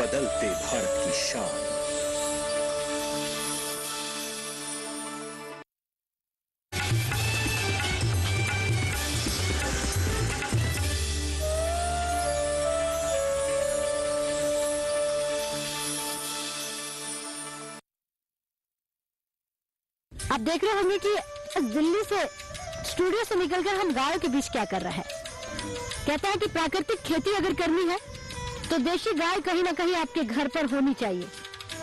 बदलते भारत की शान। आप देख रहे होंगे कि दिल्ली से स्टूडियो से निकलकर हम गांव के बीच क्या कर रहे हैं। कहते हैं कि प्राकृतिक खेती अगर करनी है तो देशी गाय कहीं ना कहीं आपके घर पर होनी चाहिए,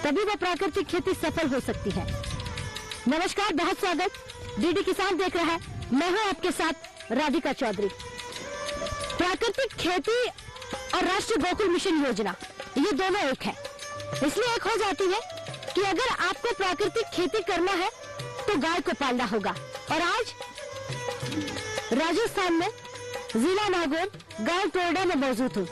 तभी वो प्राकृतिक खेती सफल हो सकती है। नमस्कार, बहुत स्वागत। डीडी किसान देख रहा है, मैं हूं आपके साथ राधिका चौधरी। प्राकृतिक खेती और राष्ट्रीय गोकुल मिशन योजना, ये दोनों एक है। इसलिए एक हो जाती है कि अगर आपको प्राकृतिक खेती करना है तो गाय को पालना होगा। और आज राजस्थान में जिला नागौर गांव टोरडा में मौजूद हूँ।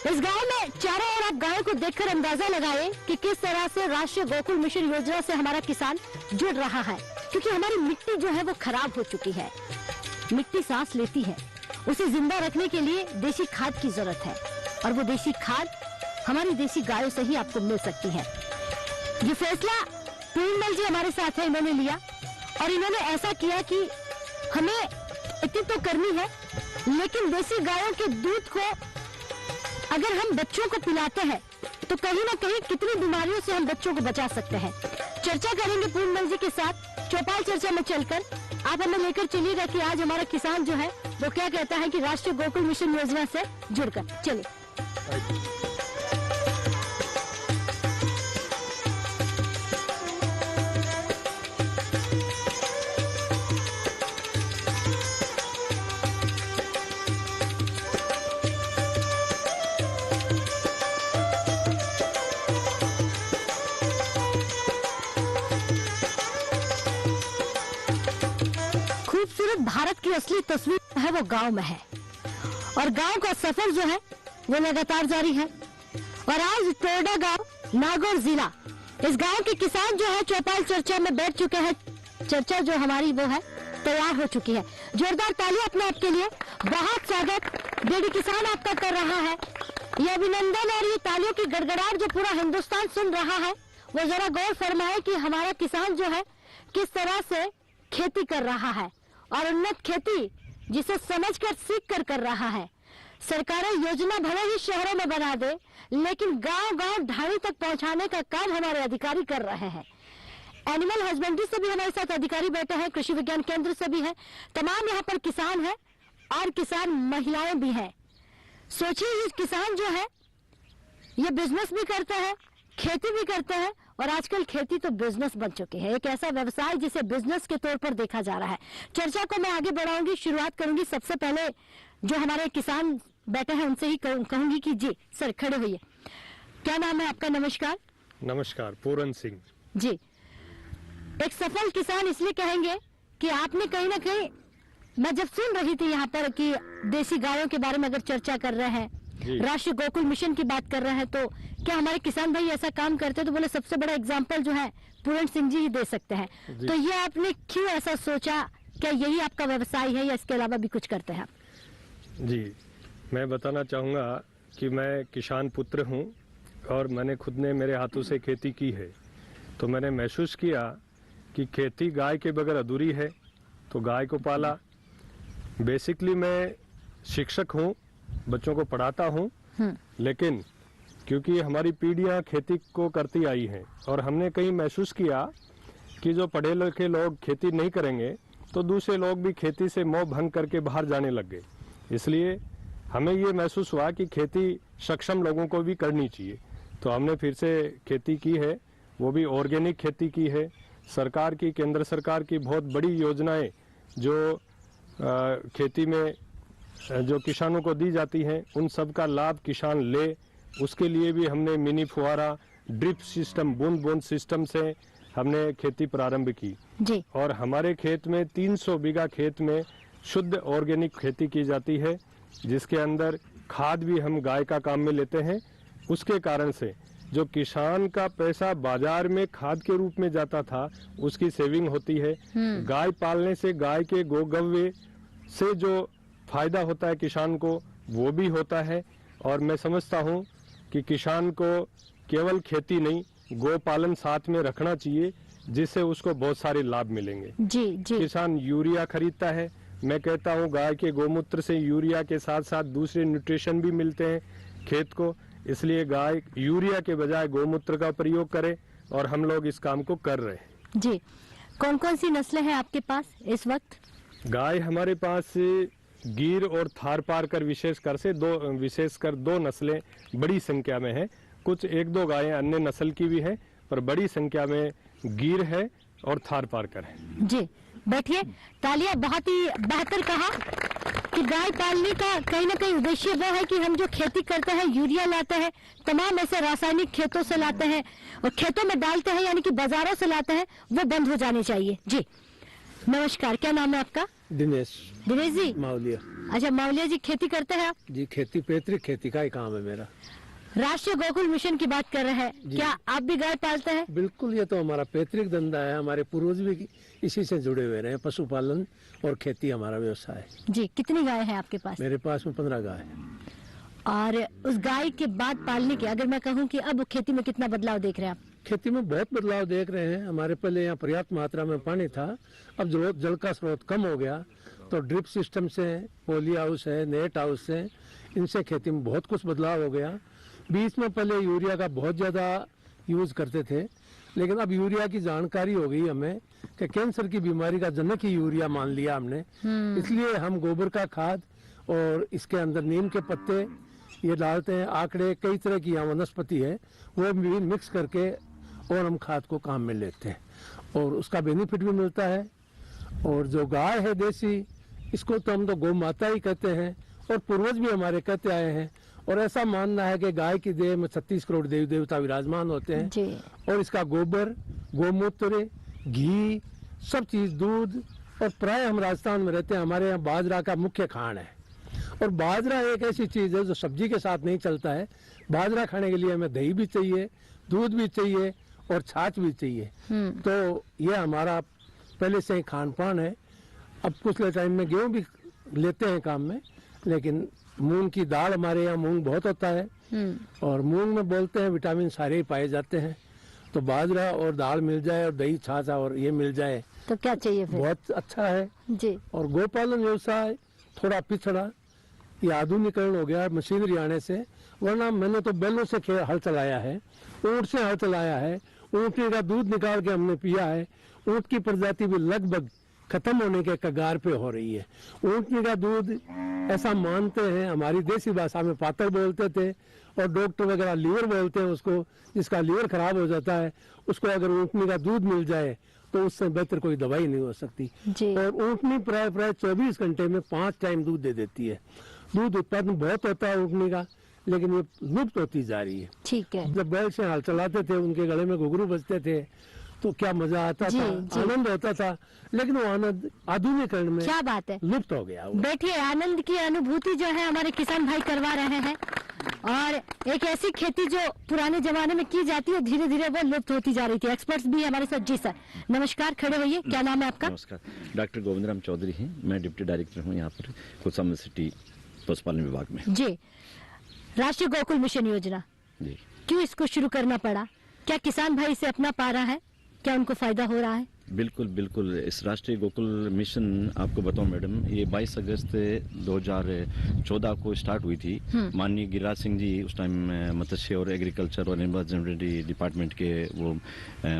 इस गांव में चारों ओर आप गायों को देखकर अंदाजा लगाएं कि किस तरह से राष्ट्रीय गोकुल मिशन योजना से हमारा किसान जुड़ रहा है। क्योंकि हमारी मिट्टी जो है वो खराब हो चुकी है। मिट्टी सांस लेती है, उसे जिंदा रखने के लिए देसी खाद की जरूरत है, और वो देसी खाद हमारी देसी गायों से ही आपको मिल सकती है। ये फैसला पूर्णमल जी हमारे साथ है, इन्होंने लिया और इन्होंने ऐसा किया कि हमें इतनी तो करनी है, लेकिन देसी गायों के दूध को अगर हम बच्चों को पिलाते हैं तो कहीं ना कहीं कितनी बीमारियों से हम बच्चों को बचा सकते हैं। चर्चा करेंगे पूर्णमल जी के साथ चौपाल चर्चा में चलकर। आप हमें लेकर चलिएगा कि आज हमारा किसान जो है वो क्या कहता है कि राष्ट्रीय गोकुल मिशन योजना से जुड़कर। चलिए। खूबसूरत भारत की असली तस्वीर है वो गांव में है, और गांव का सफर जो है वो लगातार जारी है। और आज टोरडा गांव नागौर जिला, इस गांव के किसान जो है चौपाल चर्चा में बैठ चुके हैं। चर्चा जो हमारी वो है तैयार हो चुकी है। जोरदार ताली अपने आपके लिए। बहुत स्वागत डीडी किसान आपका कर रहा है। ये अभिनंदन और ये तालियों की गड़गड़ाहट जो पूरा हिंदुस्तान सुन रहा है, वो जरा गौर फरमाए कि हमारा किसान जो है किस तरह से खेती कर रहा है, और उन्नत खेती जिसे समझकर सीख कर रहा है। सरकारें योजना भले ही शहरों में बना दे, लेकिन गांव-गांव ढाणी तक पहुंचाने का काम हमारे अधिकारी कर रहे हैं। एनिमल हस्बेंड्री से भी हमारे साथ अधिकारी बैठे हैं, कृषि विज्ञान केंद्र से भी है। तमाम यहाँ पर किसान हैं और किसान महिलाएं भी हैं। सोचिए, ये किसान जो है ये बिजनेस भी करते हैं, खेती भी करते हैं, और आजकल खेती तो बिजनेस बन चुकी है, एक ऐसा व्यवसाय जिसे बिजनेस के तौर पर देखा जा रहा है। चर्चा को मैं आगे बढ़ाऊंगी, शुरुआत करूंगी। सबसे पहले जो हमारे किसान बैठे हैं उनसे ही कहूंगी कि जी सर खड़े होइए। क्या नाम है आपका? नमस्कार। नमस्कार, पूरन सिंह जी। एक सफल किसान इसलिए कहेंगे कि आपने कहीं ना कहीं, मैं जब सुन रही थी यहाँ पर कि देसी गायों के बारे में अगर चर्चा कर रहे हैं, राष्ट्रीय गोकुल मिशन की बात कर रहे हैं, तो क्या हमारे किसान भाई ऐसा काम करते हैं? तो बोले सबसे बड़ा एग्जांपल जो है पूरन सिंह जी ही दे सकते हैं। तो ये आपने क्यों ऐसा सोचा? क्या यही आपका व्यवसाय है या इसके अलावा भी कुछ करते हैं आप? जी, मैं बताना चाहूँगा कि मैं किसान पुत्र हूँ और मैंने खुद ने मेरे हाथों से खेती की है। तो मैंने महसूस किया कि खेती गाय के बगैर अधूरी है, तो गाय को पाला। बेसिकली मैं शिक्षक हूँ, बच्चों को पढ़ाता हूँ, लेकिन क्योंकि हमारी पीढ़ियाँ खेती को करती आई हैं और हमने कहीं महसूस किया कि जो पढ़े लिखे लोग खेती नहीं करेंगे तो दूसरे लोग भी खेती से मोह भंग करके बाहर जाने लग गए। इसलिए हमें ये महसूस हुआ कि खेती सक्षम लोगों को भी करनी चाहिए। तो हमने फिर से खेती की है, वो भी ऑर्गेनिक खेती की है। सरकार की, केंद्र सरकार की बहुत बड़ी योजनाएं जो खेती में जो किसानों को दी जाती हैं, उन सब का लाभ किसान ले, उसके लिए भी हमने मिनी फुहारा, ड्रिप सिस्टम, बूंद बूंद सिस्टम से हमने खेती प्रारंभ की जी। और हमारे खेत में 300 बीघा खेत में शुद्ध ऑर्गेनिक खेती की जाती है, जिसके अंदर खाद भी हम गाय का काम में लेते हैं। उसके कारण से जो किसान का पैसा बाजार में खाद के रूप में जाता था, उसकी सेविंग होती है। गाय पालने से गाय के गोगव्य से जो फायदा होता है किसान को, वो भी होता है। और मैं समझता हूँ कि किसान को केवल खेती नहीं, गौ पालन साथ में रखना चाहिए, जिससे उसको बहुत सारे लाभ मिलेंगे। जी जी। किसान यूरिया खरीदता है, मैं कहता हूँ गाय के गोमूत्र से यूरिया के साथ साथ दूसरे न्यूट्रिशन भी मिलते हैं खेत को, इसलिए गाय यूरिया के बजाय गोमूत्र का प्रयोग करे, और हम लोग इस काम को कर रहे हैं। जी, कौन कौन सी नस्लें हैं आपके पास इस वक्त? गाय हमारे पास गिर और थार पारकर विशेषकर दो नस्लें बड़ी संख्या में है। कुछ एक दो गायें अन्य नस्ल की भी है, पर बड़ी संख्या में गिर है और थार पारकर है। जी, बैठिए। तालियां। बहुत ही बेहतर कहा कि गाय पालने का कहीं ना कहीं उद्देश्य वह है कि हम जो खेती करते हैं, यूरिया लाते हैं, तमाम ऐसे रासायनिक खेतों से लाते हैं और खेतों में डालते हैं, यानी कि बाजारों से लाते हैं, वो बंद हो जाने चाहिए। जी, नमस्कार, क्या नाम है आपका? दिनेश। दिनेश जी, मावलिया। अच्छा, मावलिया जी, खेती करते हैं आप? जी, खेती पैतृक खेती का ही काम है मेरा। राष्ट्रीय गोकुल मिशन की बात कर रहे हैं, क्या आप भी गाय पालते हैं? बिल्कुल, ये तो हमारा पैतृक धंधा है, हमारे पूर्वज भी इसी से जुड़े हुए रहे हैं। पशुपालन और खेती हमारा व्यवसाय है। जी, कितनी गाय है आपके पास? मेरे पास में 15 गाय है। और उस गाय के बाद पालने के, अगर मैं कहूँ कि अब खेती में कितना बदलाव देख रहे हैं आप? खेती में बहुत बदलाव देख रहे हैं। हमारे पहले यहाँ पर्याप्त मात्रा में पानी था, अब जल का स्रोत कम हो गया, तो ड्रिप सिस्टम से, पोली हाउस है, नेट हाउस है, इनसे खेती में बहुत कुछ बदलाव हो गया। बीच में पहले यूरिया का बहुत ज़्यादा यूज करते थे, लेकिन अब यूरिया की जानकारी हो गई हमें कि कैंसर की बीमारी का जनक ही यूरिया मान लिया हमने। इसलिए हम गोबर का खाद और इसके अंदर नीम के पत्ते ये डालते हैं, आंकड़े, कई तरह की यहाँ वनस्पति है, वो भी मिक्स करके और हम खाद को काम में लेते हैं, और उसका बेनिफिट भी मिलता है। और जो गाय है देसी, इसको तो हम तो गौ माता ही कहते हैं, और पूर्वज भी हमारे कहते आए हैं, और ऐसा मानना है कि गाय की देह में 36 करोड़ देवी देवता विराजमान होते हैं जी। और इसका गोबर, गोमूत्र, घी, सब चीज, दूध, और प्राय हम राजस्थान में रहते हैं, हमारे यहाँ बाजरा का मुख्य खान है, और बाजरा एक ऐसी चीज है जो सब्जी के साथ नहीं चलता है। बाजरा खाने के लिए हमें दही भी चाहिए, दूध भी चाहिए और छाछ भी चाहिए। तो ये हमारा पहले से ही खान पान है। अब कुछ टाइम में गेहूं भी लेते हैं काम में, लेकिन मूंग की दाल, हमारे यहाँ मूंग बहुत होता है, और मूंग में बोलते हैं विटामिन सारे ही पाए जाते हैं। तो बाजरा और दाल मिल जाए और दही छाछ और ये मिल जाए तो क्या चाहिए फिर? बहुत अच्छा है जी। और गोपालन व्यवसाय थोड़ा पिछड़ा, ये आधुनिकरण हो गया मशीनरी आने से, वरना मैंने तो बैलों से हल चलाया है, ऊँट से हल चलाया है, ऊँटनी का दूध निकाल के हमने पिया है। ऊँट की प्रजाति भी लगभग खत्म होने के कगार पे हो रही है। ऊँटनी का दूध ऐसा मानते हैं, हमारी देसी भाषा में पातर बोलते थे, और डॉक्टर वगैरह लीवर बोलते हैं उसको, जिसका लीवर खराब हो जाता है, उसको अगर ऊँटनी का दूध मिल जाए तो उससे बेहतर कोई दवाई नहीं हो सकती। और ऊँटनी प्राय 24 घंटे में 5 टाइम दूध दे देती है। दूध उत्पादन बहुत होता है ऊँटनी का, लेकिन ये लुप्त होती जा रही है। ठीक है। जब बैल से हल चलाते थे, उनके गले में घुघरू बजते थे, तो क्या मजा आता था, आनंद होता था, लेकिन वो आनंद आधुनिकरण में, क्या बात है, लुप्त हो गया। बैठिए, आनंद की अनुभूति जो है हमारे किसान भाई करवा रहे हैं, और एक ऐसी खेती जो पुराने जमाने में की जाती है, धीरे धीरे वो लुप्त होती जा रही थी। एक्सपर्ट्स भी हमारे साथ। जी सर, नमस्कार, खड़े होइए। क्या नाम है आपका? नमस्कार, डॉक्टर गोविंद राम चौधरी हैं, मैं डिप्टी डायरेक्टर हूँ यहाँ पर कोसा यूनिवर्सिटी पशुपालन विभाग में। जी, राष्ट्रीय गोकुल मिशन योजना जी, क्यों इसको शुरू करना पड़ा? क्या किसान भाई इसे अपना पा रहा है? क्या उनको फायदा हो रहा है? बिल्कुल बिल्कुल। इस राष्ट्रीय गोकुल मिशन, आपको बताऊं मैडम, ये 22 अगस्त 2014 को स्टार्ट हुई थी। माननीय गिरिराज सिंह जी उस टाइम मत्स्य और एग्रीकल्चर और एनवायरमेंटल डिपार्टमेंट के वो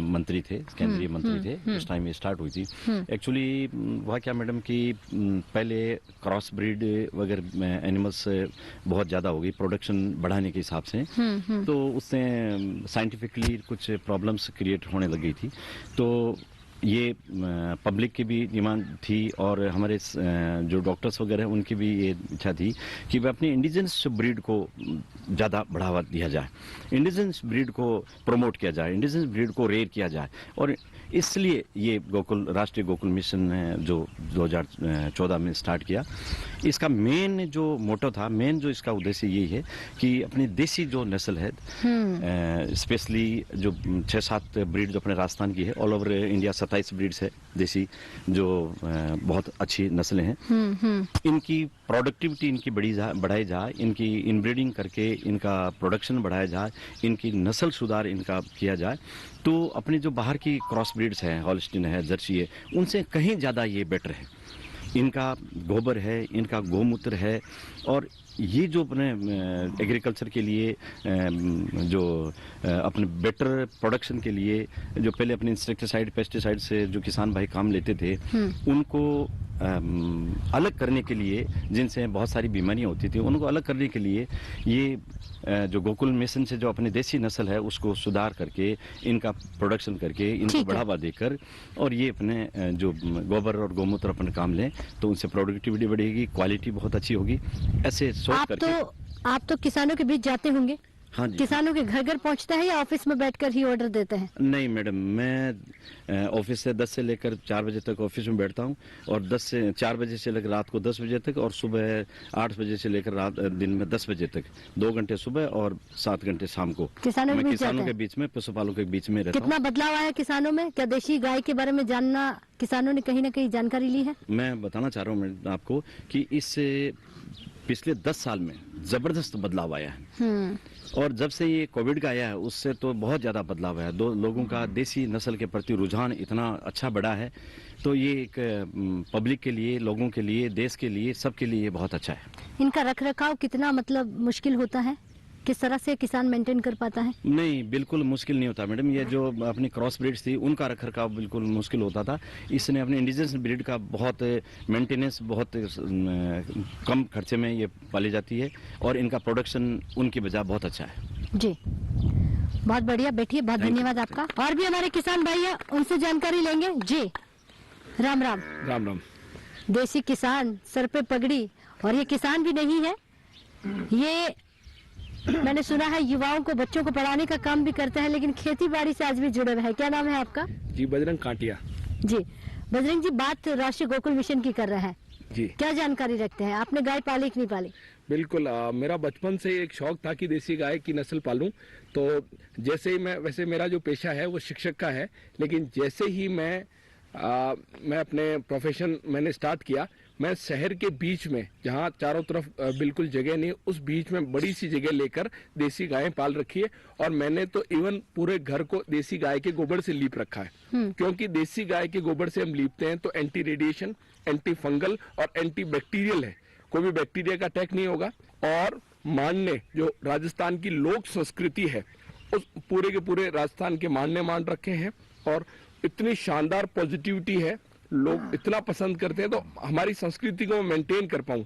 मंत्री थे, केंद्रीय मंत्री थे। उस टाइम ये स्टार्ट हुई थी। एक्चुअली हुआ क्या मैडम कि पहले क्रॉस ब्रीड वगैरह एनिमल्स बहुत ज्यादा हो गई प्रोडक्शन बढ़ाने के हिसाब से, तो उससे साइंटिफिकली कुछ प्रॉब्लम्स क्रिएट होने लग गई थी। तो ये पब्लिक की भी डिमांड थी, और हमारे जो डॉक्टर्स वगैरह हैं उनकी भी ये इच्छा थी कि वे अपनी इंडिजिनस ब्रीड को ज़्यादा बढ़ावा दिया जाए, इंडिजिनस ब्रीड को प्रमोट किया जाए, इंडिजिनस ब्रीड को रेयर किया जाए। और इसलिए ये राष्ट्रीय गोकुल मिशन जो 2014 में स्टार्ट किया, इसका मेन जो मोटो था, मेन जो इसका उद्देश्य यही है कि अपनी देसी जो नस्ल है, स्पेशली जो 6-7 ब्रीड जो अपने राजस्थान की है, ऑल ओवर इंडिया 27 ब्रीड्स है देसी, जो बहुत अच्छी नस्लें हैं। इनकी प्रोडक्टिविटी इनकी बढ़ाई जाए, इनकी इनब्रीडिंग करके इनका प्रोडक्शन बढ़ाया जाए, इनकी नस्ल सुधार इनका किया जाए, तो अपनी जो बाहर की क्रॉस ब्रीड्स हैं, हॉल्स्टीन है, जर्सी है, उनसे कहीं ज़्यादा ये बेटर है। इनका गोबर है, इनका गोमूत्र है, और ये जो अपने एग्रीकल्चर के लिए जो अपने बेटर प्रोडक्शन के लिए जो पहले अपने इंसेक्टिसाइड पेस्टिसाइड से जो किसान भाई काम लेते थे, उनको अलग करने के लिए, जिनसे बहुत सारी बीमारियां होती थी, उनको अलग करने के लिए ये जो गोकुल मिशन से जो अपनी देसी नस्ल है उसको सुधार करके, इनका प्रोडक्शन करके, इनको बढ़ावा देकर, और ये अपने जो गोबर और गोमूत्र अपने काम लें, तो उनसे प्रोडक्टिविटी बढ़ेगी, क्वालिटी बहुत अच्छी होगी। ऐसे सोच करके आप तो किसानों के बीच जाते होंगे? हाँ जी। किसानों के घर घर पहुंचता है या ऑफिस में बैठकर ही ऑर्डर देते हैं? नहीं मैडम, मैं ऑफिस से 10 से लेकर 4 बजे तक ऑफिस में बैठता हूँ, और 4 बजे से लेकर रात को 10 बजे तक, और सुबह 8 बजे से लेकर दिन में 10 बजे तक, 2 घंटे सुबह और 7 घंटे शाम को किसानों के बीच में, पशुपालकों के बीच में रहता हूँ। कितना बदलाव आया किसानों में? क्या देशी गाय के बारे में जानना किसानों ने कहीं ना कहीं जानकारी ली है? मैं बताना चाह रहा हूँ आपको कि इससे पिछले 10 साल में जबरदस्त बदलाव आया है, और जब से ये कोविड का आया है उससे तो बहुत ज्यादा बदलाव है। लोगों का देसी नस्ल के प्रति रुझान इतना अच्छा बढ़ा है, तो ये एक पब्लिक के लिए, लोगों के लिए, देश के लिए, सबके लिए बहुत अच्छा है। इनका रखरखाव कितना मतलब मुश्किल होता है? किस तरह से किसान मेंटेन कर पाता है? नहीं, बिल्कुल मुश्किल नहीं होता मैडम। ये जो अपनी क्रॉस ब्रीड्स थी उनका रखरखाव बिल्कुल मुश्किल होता था। इसने अपने इंडिजिनस ब्रीड का बहुत मेंटेनेंस बहुत कम खर्चे में ये पाली जाती है, और इनका प्रोडक्शन उनकी बजाय बहुत अच्छा है। जी, बहुत बढ़िया। बैठिए, बहुत धन्यवाद आपका। और भी हमारे किसान भाई हैं, उनसे जानकारी लेंगे। जी, राम राम। राम राम। देसी किसान, सर पे पगड़ी, और ये किसान भी नहीं है, ये मैंने सुना है युवाओं को, बच्चों को पढ़ाने का काम भी करते हैं, लेकिन खेती बाड़ी से आज भी जुड़े हुए हैं। क्या नाम है आपका? जी, बजरंग काटिया। जी, बजरंग जी, बात राष्ट्रीय गोकुल मिशन की कर रहे हैं जी। क्या जानकारी रखते हैं? आपने गाय पाली कि नहीं पाली? बिल्कुल, मेरा बचपन से एक शौक था कि देसी गाय की नस्ल पालूं। तो जैसे ही वैसे मेरा जो पेशा है वो शिक्षक का है, लेकिन जैसे ही मैं अपने प्रोफेशन मैंने स्टार्ट किया, मैं शहर के बीच में, जहाँ चारों तरफ बिल्कुल जगह नहीं, उस बीच में बड़ी सी जगह लेकर देसी गायें पाल रखी है, और मैंने तो इवन पूरे घर को देसी गाय के गोबर से लीप रखा है। क्योंकि देसी गाय के गोबर से हम लीपते हैं तो एंटी रेडिएशन, एंटी फंगल और एंटी बैक्टीरियल है, कोई भी बैक्टीरिया का अटैक नहीं होगा। और मानने, जो राजस्थान की लोक संस्कृति है, उस पूरे के पूरे राजस्थान के मानने मान रखे हैं, और इतनी शानदार पॉजिटिविटी है, लोग इतना पसंद करते हैं, तो हमारी संस्कृति को मेंटेन कर पाऊं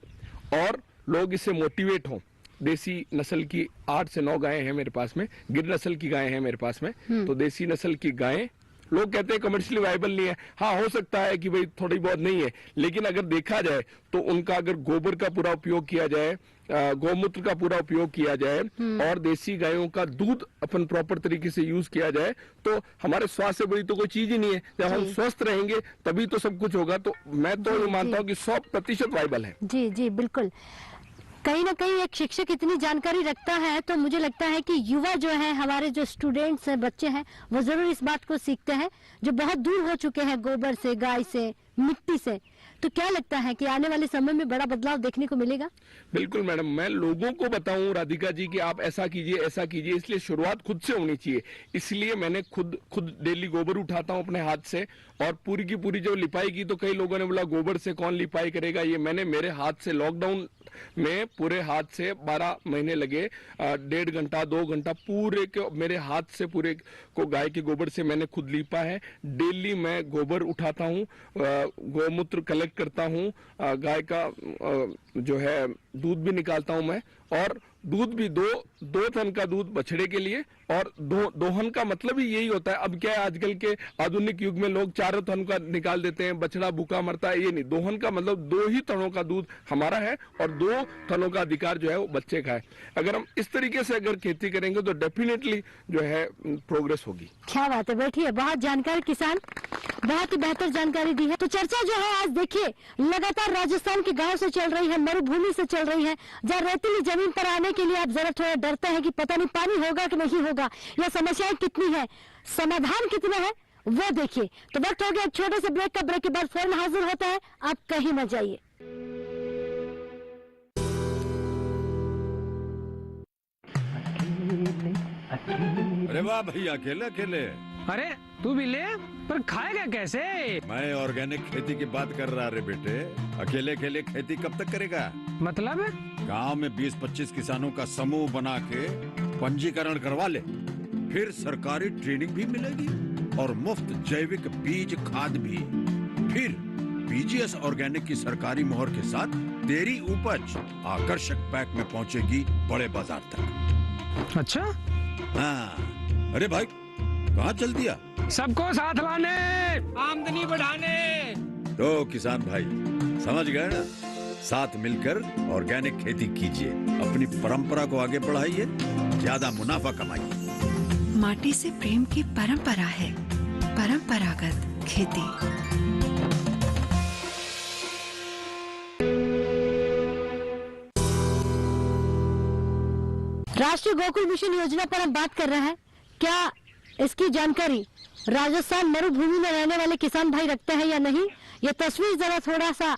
और लोग इससे मोटिवेट हों। देसी नस्ल की 8 से 9 गायें हैं मेरे पास में, गिर नस्ल की गायें हैं मेरे पास में। तो देसी नस्ल की गायें, लोग कहते हैं कमर्शियली वायबल नहीं है। हाँ, हो सकता है कि भाई थोड़ी बहुत नहीं है, लेकिन अगर देखा जाए तो उनका अगर गोबर का पूरा उपयोग किया जाए, गौमूत्र का पूरा उपयोग किया जाए, और देसी गायों का दूध अपन प्रॉपर तरीके से यूज किया जाए, तो हमारे स्वास्थ्य से बड़ी तो कोई चीज ही नहीं है। जब हम स्वस्थ रहेंगे तभी तो सब कुछ होगा। तो मैं तो ये मानता हूँ कि 100% वायबल है। जी जी, बिल्कुल। कहीं ना कहीं एक शिक्षक इतनी जानकारी रखता है, तो मुझे लगता है कि युवा जो है, हमारे जो स्टूडेंट्स हैं, बच्चे हैं, वो जरूर इस बात को सीखते हैं, जो बहुत दूर हो चुके हैं गोबर से, गाय से, मिट्टी से। तो क्या लगता है कि आने वाले समय में बड़ा बदलाव देखने को मिलेगा? बिल्कुल मैडम, मैं लोगों को बताऊं राधिका जी कि आप ऐसा कीजिए, ऐसा कीजिए, इसलिए शुरुआत खुद से होनी चाहिए। इसलिए मैंने खुद डेली गोबर उठाता हूं अपने हाथ से, और पूरी की पूरी जो लिपाई की, तो कई लोगों ने बोला गोबर से कौन लिपाई करेगा, ये मैंने मेरे हाथ से लॉकडाउन में पूरे हाथ से 12 महीने लगे, 1.5 घंटा 2 घंटा पूरे के मेरे हाथ से पूरे को गाय के गोबर से मैंने खुद लीपा है। डेली मैं गोबर उठाता हूँ, गौमूत्र कलेक्ट करता हूँ, गाय का जो है दूध भी निकालता हूँ मैं, और दूध भी दो थन का दूध बछड़े के लिए, और दोहन का मतलब ही यही होता है। अब क्या है, आजकल के आधुनिक युग में लोग 4 थन का निकाल देते हैं, बछड़ा भूखा मरता है, ये नहीं। दोहन का मतलब 2 ही थनों का दूध हमारा है, और 2 थनों का अधिकार जो है वो बच्चे का है। अगर हम इस तरीके से अगर खेती करेंगे तो डेफिनेटली जो है प्रोग्रेस होगी। क्या बात है, बैठिए। बहुत जानकारी किसान, बहुत ही बेहतर जानकारी दी है। तो चर्चा जो है आज देखिए लगातार राजस्थान के गांव से चल रही है, मरुभूमि से चल रही है, जहाँ रेतीली जमीन पर आने के लिए आप जरा थोड़ा डरते हैं कि पता नहीं पानी होगा कि नहीं होगा, या समस्याएं कितनी है, समाधान कितने हैं, वो देखिए। तो वक्त हो गया एक छोटे से ब्रेक का। ब्रेक के बाद फौरन हाजिर होता है, आप कहीं मत जाइए। अरे वाह भैया, अकेले अकेले। अरे तू भी ले, पर खाएगा कैसे? मैं ऑर्गेनिक खेती की बात कर रहा रे बेटे। अकेले अकेले खेती कब तक करेगा? मतलब गांव में 20-25 किसानों का समूह बना के पंजीकरण करवा ले, फिर सरकारी ट्रेनिंग भी मिलेगी और मुफ्त जैविक बीज खाद भी। फिर पीजीएस ऑर्गेनिक की सरकारी मोहर के साथ तेरी उपज आकर्षक पैक में पहुंचेगी बड़े बाजार तक। अच्छा। हाँ, अरे भाई कहाँ चल दिया? सबको साथ लाने, आमदनी बढ़ाने। तो किसान भाई समझ गए ना? साथ मिलकर ऑर्गेनिक खेती कीजिए, अपनी परंपरा को आगे बढ़ाइए, ज्यादा मुनाफा कमाइए। माटी से प्रेम की परंपरा है परंपरागत खेती। राष्ट्रीय गोकुल मिशन योजना पर हम बात कर रहे हैं। क्या इसकी जानकारी राजस्थान मरुभूमि में रहने वाले किसान भाई रखते हैं या नहीं? ये तस्वीर जरा थोड़ा सा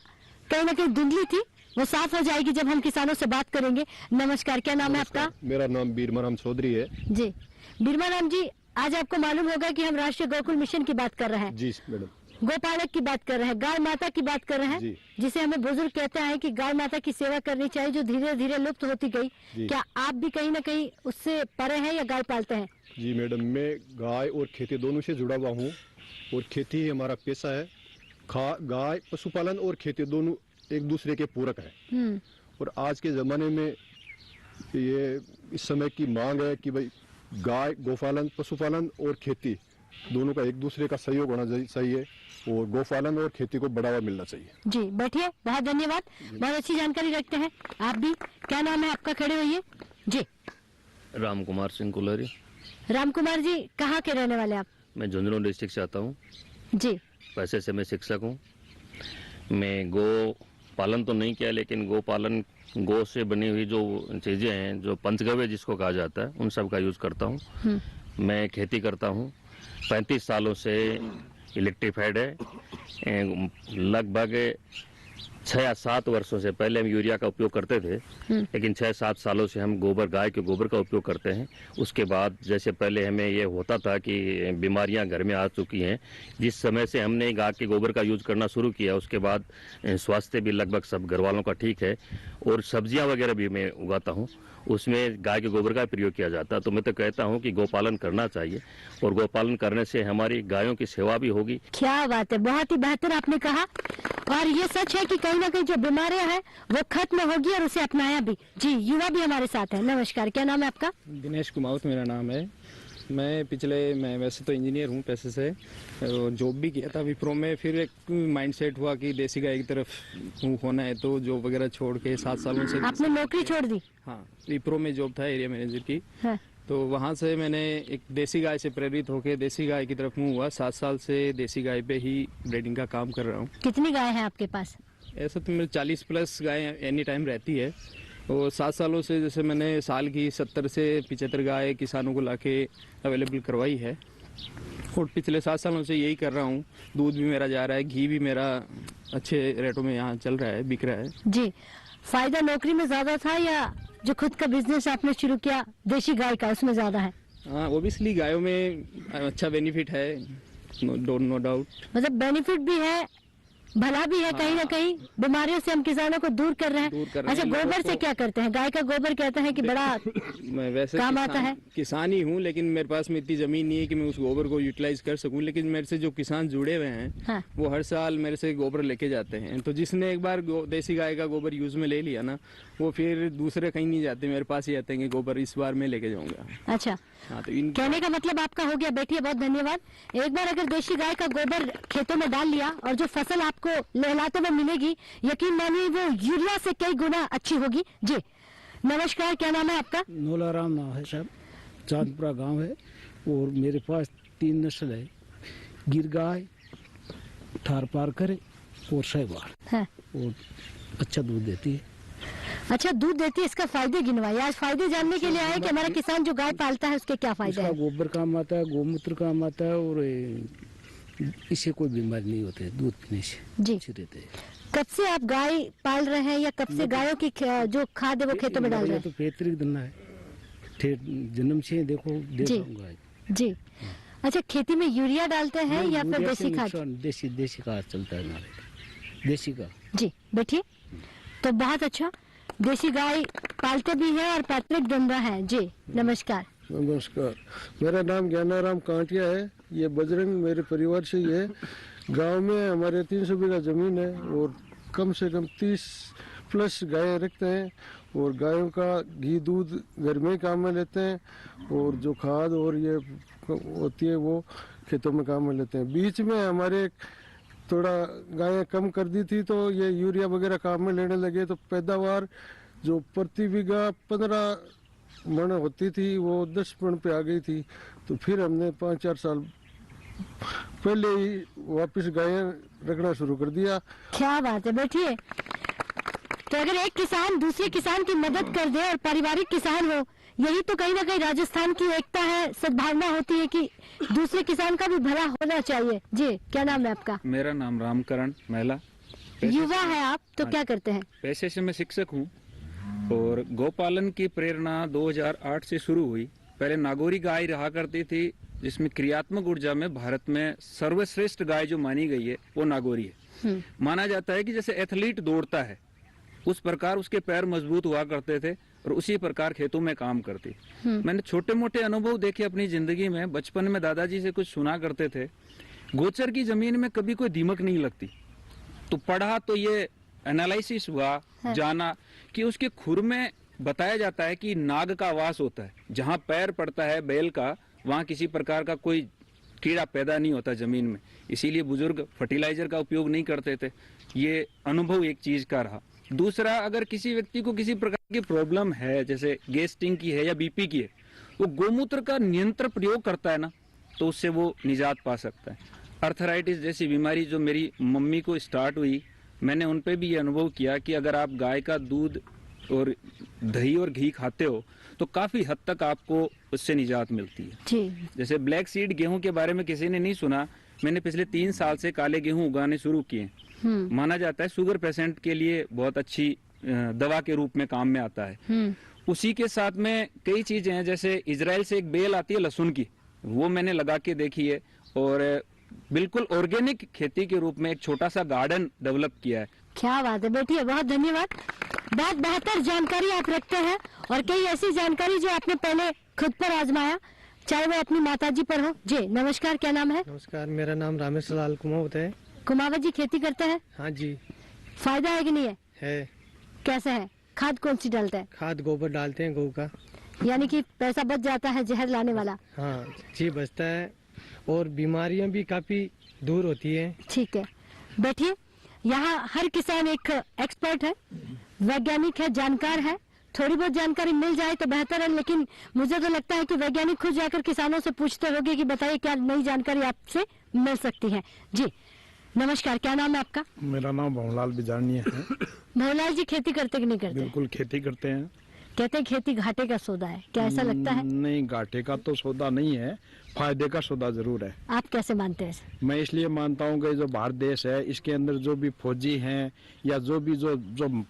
कहीं ना कहीं धुंधली थी, वो साफ हो जाएगी जब हम किसानों से बात करेंगे। नमस्कार, क्या नाम है आपका? मेरा नाम बीरमाराम चौधरी है। जी बीरमाराम जी, आज आपको मालूम होगा कि हम राष्ट्रीय गोकुल मिशन की बात कर रहे हैं। जी मैडम। गोपालक की बात कर रहे हैं, गाय माता की बात कर रहे हैं, जिसे हमें बुजुर्ग कहते हैं कि गाय माता की सेवा करनी चाहिए, जो धीरे धीरे लुप्त होती गई। क्या आप भी कहीं ना कहीं उससे परे हैं या गाय पालते हैं? जी मैडम, मैं गाय और खेती दोनों से जुड़ा हुआ हूँ और खेती ही हमारा पेशा है। गाय, पशुपालन और खेती दोनों एक दूसरे के पूरक है। और आज के जमाने में ये इस समय की मांग है कि भाई गाय, गोपालन, पशुपालन और खेती दोनों का एक दूसरे का सहयोग होना चाहिए और गोपालन और खेती को बढ़ावा मिलना चाहिए। जी बैठिए, बहुत धन्यवाद, बहुत अच्छी जानकारी रखते हैं आप भी। क्या नाम है आपका? खड़े होइए जी। राम कुमार सिंह कुलरी। राम कुमार जी, कहाँ के रहने वाले आप? मैं झुंझुनू डिस्ट्रिक्ट से आता हूँ जी। पैसे से मैं शिक्षक हूँ। मैं गो पालन तो नहीं किया, लेकिन गो पालन, गो से बनी हुई जो चीज़ें हैं, जो पंचगव्य जिसको कहा जाता है, उन सब का यूज़ करता हूँ। मैं खेती करता हूँ, 35 सालों से इलेक्ट्रीफाइड है। लगभग 6 या 7 वर्षों से, पहले हम यूरिया का उपयोग करते थे, लेकिन 6-7 सालों से हम गोबर, गाय के गोबर का उपयोग करते हैं। उसके बाद जैसे पहले हमें ये होता था कि बीमारियां घर में आ चुकी हैं, जिस समय से हमने गाय के गोबर का यूज करना शुरू किया, उसके बाद स्वास्थ्य भी लगभग सब घर वालों का ठीक है। और सब्जियां वगैरह भी मैं उगाता हूँ, उसमें गाय के गोबर का प्रयोग किया जाता है। तो मैं तो कहता हूँ कि गोपालन करना चाहिए और गोपालन करने से हमारी गायों की सेवा भी होगी। क्या बात है, बहुत ही बेहतर आपने कहा। और ये सच है कि कहीं ना कहीं जो बीमारियां हैं वो खत्म होगी और उसे अपनाया भी। जी, युवा भी हमारे साथ है। नमस्कार, क्या नाम है आपका? दिनेश कुमावत मेरा नाम है। मैं वैसे तो इंजीनियर हूँ पैसे से, जॉब भी किया था विप्रो में। फिर एक माइंडसेट हुआ कि देसी गाय की तरफ होना है, तो जॉब वगैरह छोड़ के 7 सालों से। आपने नौकरी छोड़ दी? हाँ, विप्रो में जॉब था एरिया मैनेजर की। हाँ। तो वहाँ से मैंने एक देसी गाय से प्रेरित होकर देसी गाय की तरफ मुँह हुआ। 7 साल से देसी गाय पे ही ब्रीडिंग का काम कर रहा हूँ। कितनी गाय है आपके पास? ऐसा तो मेरे 40+ गाय एनी टाइम रहती है। और 7 सालों से जैसे मैंने साल की 70 से 75 गाय किसानों को लाके अवेलेबल करवाई है। और पिछले 7 सालों से यही कर रहा हूँ। दूध भी मेरा जा रहा है, घी भी मेरा अच्छे रेटों में यहाँ चल रहा है, बिक रहा है। जी, फायदा नौकरी में ज्यादा था या जो खुद का बिजनेस आपने शुरू किया देशी गाय का, उसमें ज्यादा है? हाँ, ओबियसली गायों में अच्छा बेनिफिट है, नो डाउट। मतलब बेनिफिट भी है, भला भी है। हाँ। कहीं ना कहीं बीमारियों से हम किसानों को दूर कर रहे हैं। अच्छा, गोबर से क्या करते हैं? गाय का गोबर कहते हैं कि बड़ा मैं वैसे काम आता है। किसान ही हूँ, लेकिन मेरे पास में इतनी जमीन नहीं है कि मैं उस गोबर को यूटिलाइज कर सकूं। लेकिन मेरे से जो किसान जुड़े हुए हैं, हाँ। वो हर साल मेरे से गोबर लेके जाते हैं। तो जिसने एक बार देसी गाय का गोबर यूज में ले लिया ना, वो फिर दूसरे कहीं नहीं जाते, मेरे पास ही आते हैं कि गोबर इस बार मैं लेके जाऊंगा। अच्छा, हाँ, तो कहने का मतलब आपका हो गया। बैठिए, बहुत धन्यवाद। एक बार अगर देशी गाय का गोबर खेतों में डाल लिया और जो फसल आपको लहलाते में मिलेगी, यकीन मानिए वो यूरिया से कई गुना अच्छी होगी। जी नमस्कार, क्या नाम है आपका? नोलाराम नाम है साहब, चांदपुरा गांव है। और मेरे पास 3 नस्ल है, गिर गाय, थारपारकर और सहवाल। हाँ। और अच्छा दूध देती है। अच्छा दूध देती है, इसका फायदे गिनवाइए। आज फायदे जानने के लिए आए कि हमारा किसान जो गाय पालता है उसके क्या फायदे हैं। गोबर काम आता है, गोमूत्र काम आता है, और इससे कोई बीमारी नहीं होती है, दूध पीने से जी अच्छे रहते हैं। कब से आप गाय पाल रहे हैं या कब से गायों की जो खाद है वो खेतों में डाल रहे हैं? तो पैतृक धंधा है, जन्म से देखो जी जी। अच्छा, खेती में यूरिया डालते हैं या फिर देसी खाद? देसी खाद चलता है हमारे, देसी का। जी बैठिए। तो बहुत अच्छा, देसी गाय पालते भी हैं और पैतृक धंधा है। जी नमस्कार। नमस्कार, मेरा नाम ज्ञानाराम कांटिया है। ये बजरंग मेरे परिवार से ही है। गांव में हमारे 300 बीघा जमीन है और कम से कम 30 प्लस गायें रखते हैं और गायों का घी दूध घर में काम में लेते हैं और जो खाद और ये होती है वो खेतों में काम में लेते हैं। बीच में हमारे थोड़ा गायें कम कर दी थी तो ये यूरिया वगैरह काम में लेने लगे, तो पैदावार जो प्रति बीघा 15 मन होती थी वो 10 मन पे आ गई थी। तो फिर हमने 5-4 साल पहले ही वापस गायें रखना शुरू कर दिया। क्या बात है, बैठिए। तो अगर एक किसान दूसरे किसान की मदद कर दे और पारिवारिक किसान हो, यही तो कहीं ना कहीं राजस्थान की एकता है, सद्भावना होती है कि दूसरे किसान का भी भला होना चाहिए। जी क्या नाम है आपका? मेरा नाम रामकरण महिला। युवा है आप, तो क्या करते हैं? पेशे से मैं शिक्षक हूँ और गौपालन की प्रेरणा 2008 से शुरू हुई। पहले नागौरी गाय रहा करती थी, जिसमें क्रियात्मक ऊर्जा में भारत में सर्वश्रेष्ठ गाय जो मानी गई है वो नागौरी है। माना जाता है कि जैसे एथलीट दौड़ता है उस प्रकार उसके पैर मजबूत हुआ करते थे और उसी प्रकार खेतों में काम करती। मैंने छोटे मोटे अनुभव देखे अपनी जिंदगी में। बचपन में दादाजी से कुछ सुना करते थे, गोचर की जमीन में कभी कोई दीमक नहीं लगती। तो पढ़ा तो ये एनालिसिस हुआ, जाना कि उसके खुर में बताया जाता है कि नाग का वास होता है। जहाँ पैर पड़ता है बैल का वहाँ किसी प्रकार का कोई कीड़ा पैदा नहीं होता जमीन में, इसीलिए बुजुर्ग फर्टिलाइजर का उपयोग नहीं करते थे। ये अनुभव एक चीज का रहा। दूसरा, अगर किसी व्यक्ति को किसी प्रकार की प्रॉब्लम है, जैसे गैस्ट्रिक की है या बीपी की है, वो गोमूत्र का नियंत्रण प्रयोग करता है ना, तो उससे वो निजात पा सकता है। अर्थराइटिस जैसी बीमारी जो मेरी मम्मी को स्टार्ट हुई, मैंने उन पे भी ये अनुभव किया कि अगर आप गाय का दूध और दही और घी खाते हो तो काफी हद तक आपको उससे निजात मिलती है। जी। जैसे ब्लैक सीड गेहूं के बारे में किसी ने नहीं सुना, मैंने पिछले 3 साल से काले गेहूं उगाने शुरू किए। माना जाता है शुगर पेशेंट के लिए बहुत अच्छी दवा के रूप में काम में आता है। उसी के साथ में कई चीजें हैं, जैसे इजराइल से एक बेल आती है लहसुन की, वो मैंने लगा के देखी है और बिल्कुल ऑर्गेनिक खेती के रूप में एक छोटा सा गार्डन डेवलप किया है। क्या बात है, बैठिए। बहुत धन्यवाद। बहुत बेहतर जानकारी आप रखते हैं और कई ऐसी जानकारी जो आपने पहले खुद पर आजमाया, चाहे वो अपनी माताजी पर हो। जी नमस्कार, क्या नाम है? नमस्कार, मेरा नाम रामेश लाल कुमावत है। कुमावत जी खेती करते हैं? हाँ जी। फायदा है कि नहीं है? है। कैसे है? खाद कौन सी डालते हैं? खाद गोबर डालते हैं गऊ का। यानी कि पैसा बच जाता है जहर लाने वाला? हाँ जी बचता है और बीमारियां भी काफी दूर होती है। ठीक है, बैठिए। यहाँ हर किसान एक एक्सपर्ट है, वैज्ञानिक है, जानकार है। थोड़ी बहुत जानकारी मिल जाए तो बेहतर है, लेकिन मुझे तो लगता है कि वैज्ञानिक खुद जाकर किसानों से पूछते होंगे कि बताइए क्या नई जानकारी आपसे मिल सकती है। जी नमस्कार, क्या नाम है आपका? मेरा नाम भवनलाल बिजारनिया है। भवनलाल जी खेती करते कि नहीं करते? बिल्कुल खेती करते हैं। कहते हैं खेती घाटे का सौदा है, क्या ऐसा लगता है? नहीं, घाटे का तो सौदा नहीं है, फायदे का सौदा जरूर है। आप कैसे मानते हैं? मैं इसलिए मानता हूँ कि जो भारत देश है इसके अंदर जो भी फौजी हैं या जो भी जो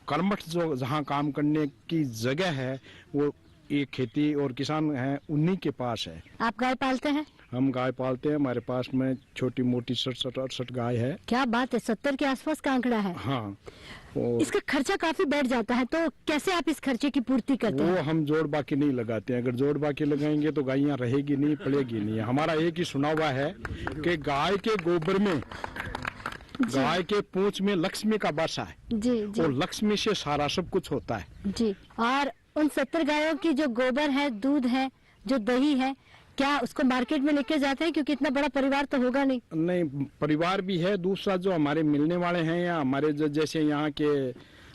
कर्मठ जो जहाँ काम करने की जगह है वो ये खेती और किसान हैं उन्हीं के पास है। आप गाय पालते हैं? हम गाय पालते हैं, हमारे पास में छोटी मोटी 67-68 गाय है। क्या बात है, 70 के आसपास का आंकड़ा है। हाँ। इसका खर्चा काफी बैठ जाता है, तो कैसे आप इस खर्चे की पूर्ति करते हैं? वो हम जोड़ बाकी नहीं लगाते हैं। अगर जोड़ बाकी लगाएंगे तो गायें रहेगी नहीं, पलेगी नहीं। हमारा एक ही सुना हुआ है कि गाय के गोबर में, गाय के पूंछ में लक्ष्मी का वासा है। जी। और लक्ष्मी से सारा सब कुछ होता है। जी। और उन 70 गायों की जो गोबर है, दूध है, जो दही है, क्या उसको मार्केट में लेके जाते हैं? क्योंकि इतना बड़ा परिवार तो होगा नहीं। नहीं, परिवार भी है। दूसरा जो हमारे मिलने वाले हैं या हमारे जो जैसे यहाँ के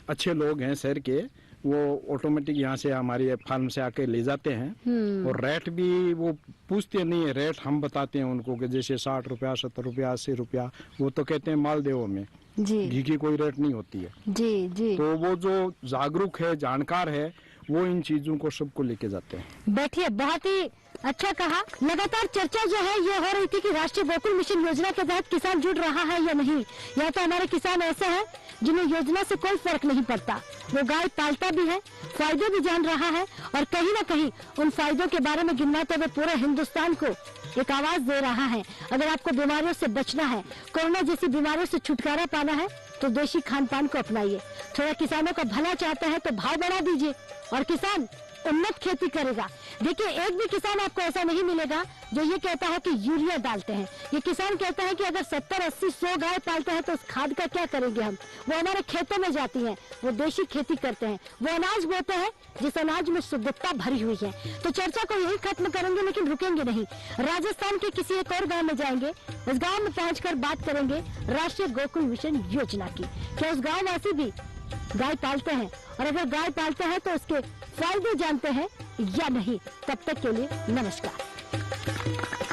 अच्छे लोग हैं शहर के, वो ऑटोमेटिक यहाँ से हमारे फार्म से आके ले जाते हैं। और रेट भी वो पूछते नहीं है, रेट हम बताते हैं उनको कि जैसे 60 रुपया, 70 रुपया, 80 रुपया, वो तो कहते हैं मालदेव में। जी। घी की कोई रेट नहीं होती है। जी जी। तो वो जो जागरूक है, जानकार है, वो इन चीजों को सबको लेके जाते हैं। बैठिए, बहुत ही अच्छा कहा। लगातार चर्चा जो है ये हो रही थी कि राष्ट्रीय गोकुल मिशन योजना के तहत किसान जुड़ रहा है या नहीं। या तो हमारे किसान ऐसे हैं जिन्हें योजना से कोई फर्क नहीं पड़ता, वो गाय पालता भी है, फायदे भी जान रहा है और कहीं न कहीं उन फायदों के बारे में गिनवाते हुए पूरे हिंदुस्तान को एक आवाज दे रहा है। अगर आपको बीमारियों से बचना है, कोरोना जैसी बीमारियों से छुटकारा पाना है तो देशी खान पान को अपनाइए। थोड़ा किसानों का भला चाहते हैं तो भाव बढ़ा दीजिए और किसान उन्नत खेती करेगा। देखिए, एक भी किसान आपको ऐसा नहीं मिलेगा जो ये कहता है कि यूरिया डालते हैं। ये किसान कहता है कि अगर 70, 80, 100 गाय पालते हैं तो उस खाद का क्या करेंगे हम। वो हमारे खेतों में जाती हैं, वो देशी खेती करते हैं, वो अनाज बोते हैं जिस अनाज में शुद्धता भरी हुई है। तो चर्चा को यही खत्म करेंगे लेकिन रुकेंगे नहीं। राजस्थान के किसी एक और गाँव में जाएंगे, उस गाँव में पहुँच बात करेंगे राष्ट्रीय गोकुल मिशन योजना की। क्या उस गाँव वासी भी गाय पालते हैं, और अगर गाय पालते हैं तो उसके फायदे जानते हैं या नहीं। तब तक के लिए नमस्कार।